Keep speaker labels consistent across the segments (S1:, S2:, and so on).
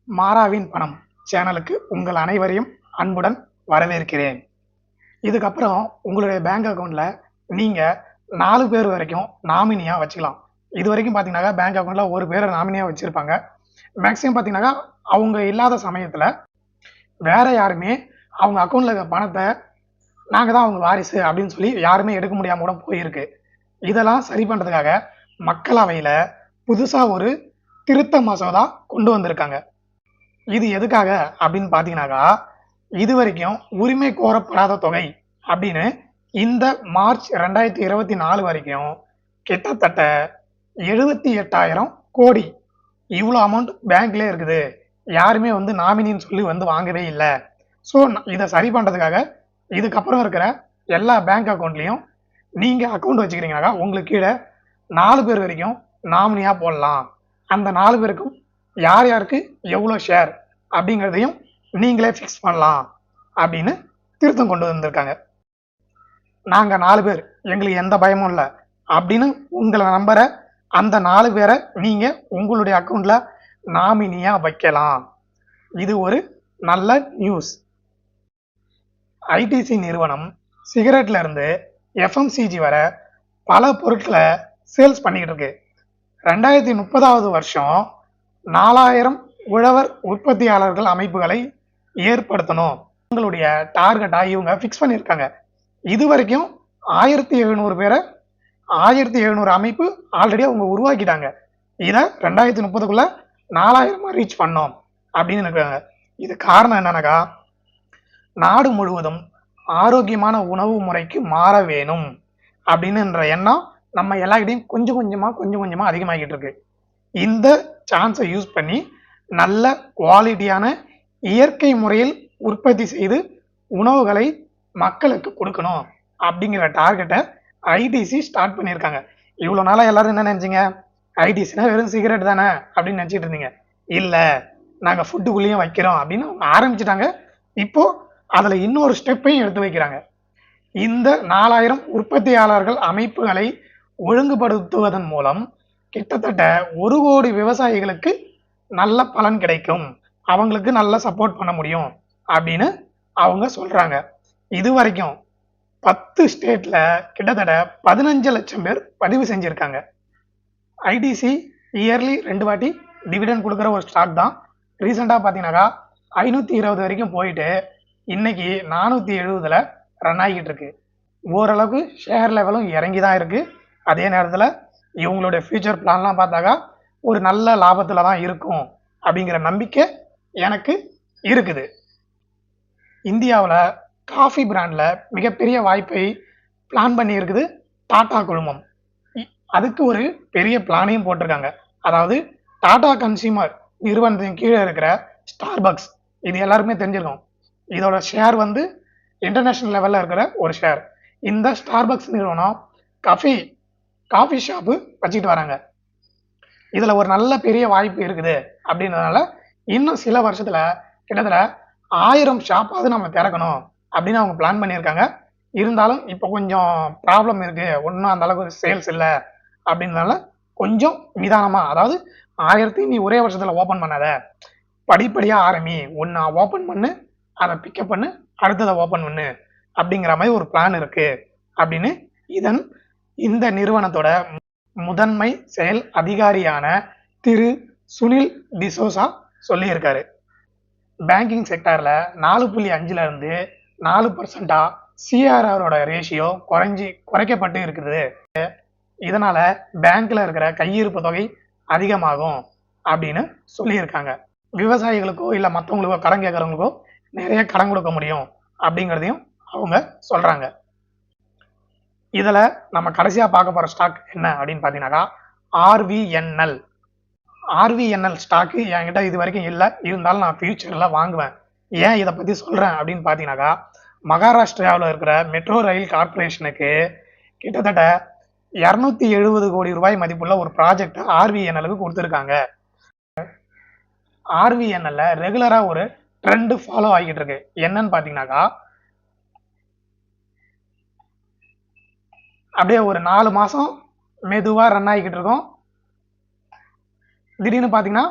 S1: மாறாவின் பணம் சேனலுக்கு உங்கள் அனைவரையும் அன்புடன் வரவேற்கிறேன். இதுக்கப்புறம் உங்களுடைய பேங்க் அக்கௌண்ட்டில் நீங்கள் 4 பேர் வரைக்கும் நாமினியாக வச்சுக்கலாம். இது வரைக்கும் பார்த்தீங்கன்னாக்கா பேங்க் அக்கௌண்ட்டில் ஒரு பேரை நாமினியாக வச்சுருப்பாங்க. மேக்ஸிமம் பார்த்தீங்கன்னாக்கா அவங்க இல்லாத சமயத்தில் வேறு யாருமே அவங்க அக்கௌண்ட்டில் இருக்க பணத்தை நாங்கள் தான் அவங்க வாரிசு அப்படின்னு சொல்லி யாருமே எடுக்க முடியாமல் கூட போயிருக்கு. இதெல்லாம் சரி பண்ணுறதுக்காக மக்களவையில் புதுசாக ஒரு திருத்த மசோதா கொண்டு வந்திருக்காங்க. இது எதுக்காக அப்படின்னு பார்த்தீங்கன்னாக்கா, இது வரைக்கும் உரிமை கோரப்படாத தொகை அப்படின்னு இந்த மார்ச் 2024 வரைக்கும் கிட்டத்தட்ட 78,000 கோடி இவ்வளோ அமௌண்ட் பேங்க்லேயே இருக்குது. யாருமே நாமினின்னு சொல்லி வாங்கவே இல்லை. ஸோ இதை சரி பண்ணுறதுக்காக இதுக்கப்புறம் இருக்கிற எல்லா பேங்க் அக்கௌண்ட்லேயும் நீங்கள் அக்கௌண்ட் வச்சுக்கிறீங்கனாக்கா உங்களுக்கு கீழே 4 பேர் வரைக்கும் நாமினியாக போடலாம். அந்த 4 பேருக்கும் யார் யாருக்கு எவ்வளோ ஷேர் அப்படிங்கிறதையும் நீங்களே ஃபிக்ஸ் பண்ணலாம் அப்படின்னு திருத்தம் கொண்டு வந்திருக்காங்க. நாங்கள் 4 பேர், எங்களுக்கு எந்த பயமும் இல்லை அப்படின்னு உங்களை நம்புற அந்த 4 பேரை நீங்கள் உங்களுடைய அக்கௌண்ட்டில் நாமினியாக வைக்கலாம். இது ஒரு நல்ல நியூஸ். ஐடிசி நிறுவனம் சிகரெட்ல இருந்து எஃப்எம்சிஜி வர பல பொருட்களை சேல்ஸ் பண்ணிக்கிட்டு இருக்கு. 2030 வருஷம் 4000 உழவர் உற்பத்தியாளர்கள் அமைப்புகளை ஏற்படுத்தணும் உங்களுடைய டார்கெட்டாக இவங்க ஃபிக்ஸ் பண்ணியிருக்காங்க. இது வரைக்கும் 1700 பேரை 1700 அமைப்பு ஆல்ரெடி அவங்க உருவாக்கிட்டாங்க. இதை 2030க்குள்ள 4000 ரீச் பண்ணோம் அப்படின்னு இருக்காங்க. இது காரணம் என்னன்னாக்கா, நாடு முழுவதும் ஆரோக்கியமான உணவு முறைக்கு மாற வேணும் அப்படின்னுன்ற எண்ணம் நம்ம எல்லாக்கிட்டையும் கொஞ்சம் கொஞ்சமாக அதிகமாகிட்டு இருக்கு. இந்த சான்ஸை யூஸ் பண்ணி நல்ல குவாலிட்டியான இயற்கை முறையில் உற்பத்தி செய்து உணவுகளை மக்களுக்கு கொடுக்கணும் அப்படிங்கிற டார்கெட்டை ஐடிசி ஸ்டார்ட் பண்ணியிருக்காங்க. இவ்வளோ நாளாக எல்லாரும் என்ன நினச்சிங்க, ஐடிசினா வெறும் சிகரெட் தானே அப்படின்னு நினச்சிட்டு இருந்தீங்க. இல்லை, நாங்கள் ஃபுட்டுக்குள்ளேயும் வைக்கிறோம் அப்படின்னு ஆரம்பிச்சிட்டாங்க. இப்போது அதில் இன்னொரு ஸ்டெப்பையும் எடுத்து வைக்கிறாங்க. இந்த 4000 உற்பத்தியாளர்கள் அமைப்புகளை ஒழுங்குபடுத்துவதன் மூலம் கிட்டத்தட்ட 1 கோடி விவசாயிகளுக்கு நல்ல பலன் கிடைக்கும், அவங்களுக்கு நல்லா சப்போர்ட் பண்ண முடியும் அப்படின்னு அவங்க சொல்றாங்க. இது வரைக்கும் 10 ஸ்டேட்ல கிட்டத்தட்ட 15 லட்சம் பேர் பதிவு செஞ்சிருக்காங்க. ஐடிசி இயர்லி 2 வாட்டி டிவிடெண்ட் கொடுக்குற ஒரு ஸ்டாக் தான். ரீசெண்டாக பார்த்தீங்கன்னாக்கா 520 வரைக்கும் போயிட்டு இன்னைக்கு 470 ரன் ஆகிட்டு இருக்கு. ஓரளவுக்கு ஷேர் லெவலும் இறங்கி தான் இருக்கு. அதே நேரத்தில் இவங்களுடைய ஃபியூச்சர் பிளான்லாம் பார்த்தாக்கா ஒரு நல்ல லாபத்தில் தான் இருக்கும் அப்படிங்கிற நம்பிக்கை எனக்கு இருக்குது. இந்தியாவில் காஃபி பிராண்டில் மிகப்பெரிய வாய்ப்பை பிளான் பண்ணி இருக்குது டாடா குழுமம். அதுக்கு ஒரு பெரிய பிளானையும் போட்டிருக்காங்க. அதாவது டாடா கன்சியூமர் நிறுவனத்தின் கீழே இருக்கிற ஸ்டார்பக்ஸ், இது எல்லாருக்குமே தெரிஞ்சிருக்கும். இதோட ஷேர் இன்டர்நேஷ்னல் லெவலில் இருக்கிற ஒரு ஷேர். இந்த ஸ்டார்பக்ஸ் நிறுவனம் காஃபி ஷாப்பு வச்சுக்கிட்டு வராங்க. இதில் ஒரு நல்ல பெரிய வாய்ப்பு இருக்குது அப்படின்றதுனால இன்னும் சில வருஷத்தில் கிட்டத்தட்ட 1000 ஷாப்பாவது நம்ம திறக்கணும் அப்படின்னு அவங்க பிளான் பண்ணியிருக்காங்க. இருந்தாலும் இப்போ கொஞ்சம் ப்ராப்ளம் இருக்குது, ஒன்றும் அந்த அளவுக்கு சேல்ஸ் இல்லை அப்படின்றதுனால கொஞ்சம் நிதானமாக, அதாவது 1000 நீ ஒரே வருஷத்தில் ஓப்பன் பண்ணாத, படிப்படியாக ஆரம்பி, ஒன்று ஓப்பன் பண்ணு, அதை பிக்கப் பண்ணு, அடுத்ததை ஓப்பன் பண்ணு அப்படிங்கிற மாதிரி ஒரு பிளான் இருக்கு அப்படின்னு இந்த நிறுவனத்தோட முதன்மை செயல் அதிகாரியான திரு சுனில் டிசோசா சொல்லியிருக்காரு. பேங்கிங் செக்டர்ல 4.5 இருந்து 4% சிஆர்ஆரோட ரேஷியோ குறைக்கப்பட்டு இருக்குது. இதனால பேங்க்ல இருக்கிற கையிருப்பு தொகை அதிகமாகும் அப்படின்னு சொல்லியிருக்காங்க. விவசாயிகளுக்கோ இல்லை மற்றவங்களுக்கோ கடன் கேட்கறவங்களுக்கோ நிறைய கடன் கொடுக்க முடியும் அப்படிங்கிறதையும் அவங்க சொல்றாங்க. இதில் நம்ம கடைசியாக பார்க்க போகிற ஸ்டாக் என்ன அப்படின்னு பார்த்தீங்கன்னாக்கா ஆர்விஎன்எல் ஸ்டாக்கு என்கிட்ட இது வரைக்கும் இல்லை, இருந்தாலும் நான் ஃபியூச்சரில் வாங்குவேன். ஏன் இதை பற்றி சொல்கிறேன் அப்படின்னு பார்த்தீங்கன்னாக்கா, மகாராஷ்டிராவில் இருக்கிற மெட்ரோ ரயில் கார்பரேஷனுக்கு கிட்டத்தட்ட 270 கோடி ரூபாய் மதிப்புள்ள ஒரு ப்ராஜெக்டை ஆர்விஎன்எலுக்கு கொடுத்துருக்காங்க. ஆர்விஎன்எல்ல ரெகுலராக ஒரு ட்ரெண்ட் ஃபாலோ ஆகிட்டு இருக்கு. என்னன்னு பார்த்தீங்கன்னாக்கா, அப்படியே ஒரு 4 மாதம் மெதுவாக ரன் ஆகிக்கிட்டு இருக்கோம். திடீர்னு பார்த்தீங்கன்னா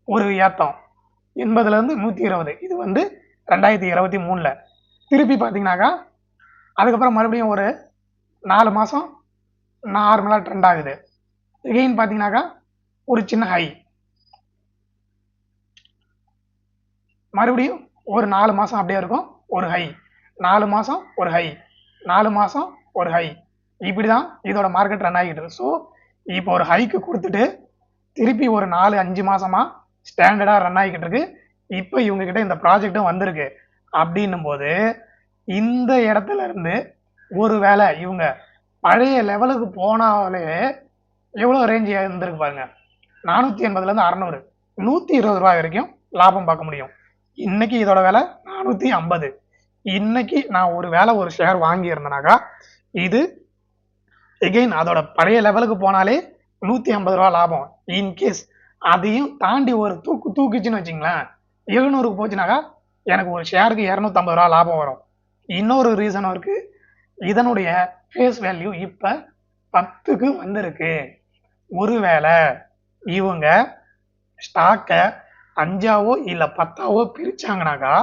S1: ஒரு ஏற்றம், 80லேருந்து 120. இது வந்து 2023ல். திருப்பி பார்த்தீங்கன்னாக்கா அதுக்கப்புறம் மறுபடியும் ஒரு 4 மாதம் நார்மலாக ட்ரெண்ட் ஆகுது. எகெயின் பார்த்தீங்கன்னாக்கா ஒரு சின்ன ஹை, மறுபடியும் ஒரு 4 மாதம் அப்படியே இருக்கும், ஒரு ஹை, 4 மாதம் ஒரு ஹை, 4 மாதம் ஒரு ஹை, இப்படி தான் இதோட மார்க்கெட் ரன் ஆகிட்டு இருக்கு. ஸோ இப்போ ஒரு ஹைக்கு கொடுத்துட்டு திருப்பி ஒரு 4-5 மாசமா ஸ்டாண்டர்டாக ரன் ஆகிக்கிட்டு இருக்கு. இப்போ இவங்ககிட்ட இந்த ப்ராஜெக்டும் வந்திருக்கு. அப்படின்னும் போது இந்த இடத்துல இருந்து ஒரு வேளை இவங்க பழைய லெவலுக்கு போனாலே எவ்வளோ ரேஞ்ச் இருந்திருக்கு பாருங்க, 480லேருந்து 600, 120 ரூபாய் வரைக்கும் லாபம் பார்க்க முடியும். இன்னைக்கு இதோட விலை 450. இன்னைக்கு நான் ஒரு வேளை ஒரு ஷேர் வாங்கி இருந்தேனாக்கா இது எகெயின் அதோட பழைய லெவலுக்கு போனாலே 150 ரூபா லாபம். இன்கேஸ் அதையும் தாண்டி ஒரு தூக்குச்சுன்னு வச்சுங்களேன், 700க்கு போச்சுனாக்கா எனக்கு ஒரு ஷேருக்கு 250 ரூபா லாபம் வரும். இன்னொரு ரீசனும் இருக்கு, இதனுடைய ஃபேஸ் வேல்யூ இப்போ 10க்கு வந்திருக்கு. ஒருவேளை இவங்க ஸ்டாக்கை 5ஆவோ இல்லை 10ஆவோ பிரிச்சாங்கனாக்கா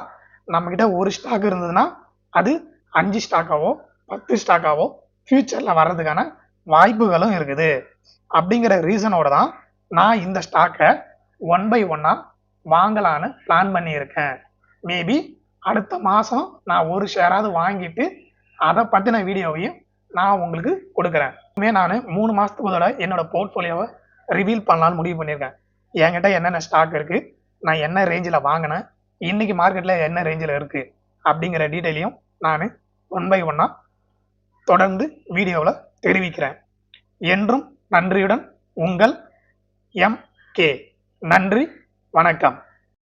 S1: நம்மக்கிட்ட ஒரு ஸ்டாக் இருந்ததுன்னா அது 5 ஸ்டாக்காவோ 10 ஸ்டாக்காவோ ஃபியூச்சரில் வர்றதுக்கான வாய்ப்புகளும் இருக்குது. அப்படிங்கிற ரீசனோட தான் நான் இந்த ஸ்டாக்கை 1 by 1 வாங்கலான்னு பிளான் பண்ணியிருக்கேன். மேபி அடுத்த மாதம் நான் ஒரு ஷேராவது வாங்கிட்டு அதை பற்றின வீடியோவையும் நான் உங்களுக்கு கொடுக்குறேன். நான் 3 மாதத்துக்கு அதோட என்னோட போர்ட்ஃபோலியோவை ரிவீல் பண்ணலான்னு முடிவு பண்ணியிருக்கேன். என்கிட்ட என்னென்ன ஸ்டாக் இருக்குது, நான் என்ன ரேஞ்சில் வாங்கினேன், இன்னைக்கு மார்க்கெட்டில் என்ன ரேஞ்சில் இருக்குது அப்படிங்கிற டீட்டெயிலையும் நான் 1 by 1 தொடர்ந்து வீடியோவில் தெரிவிக்கிறேன். என்றும் நன்றியுடன் உங்கள் MK. நன்றி, வணக்கம்.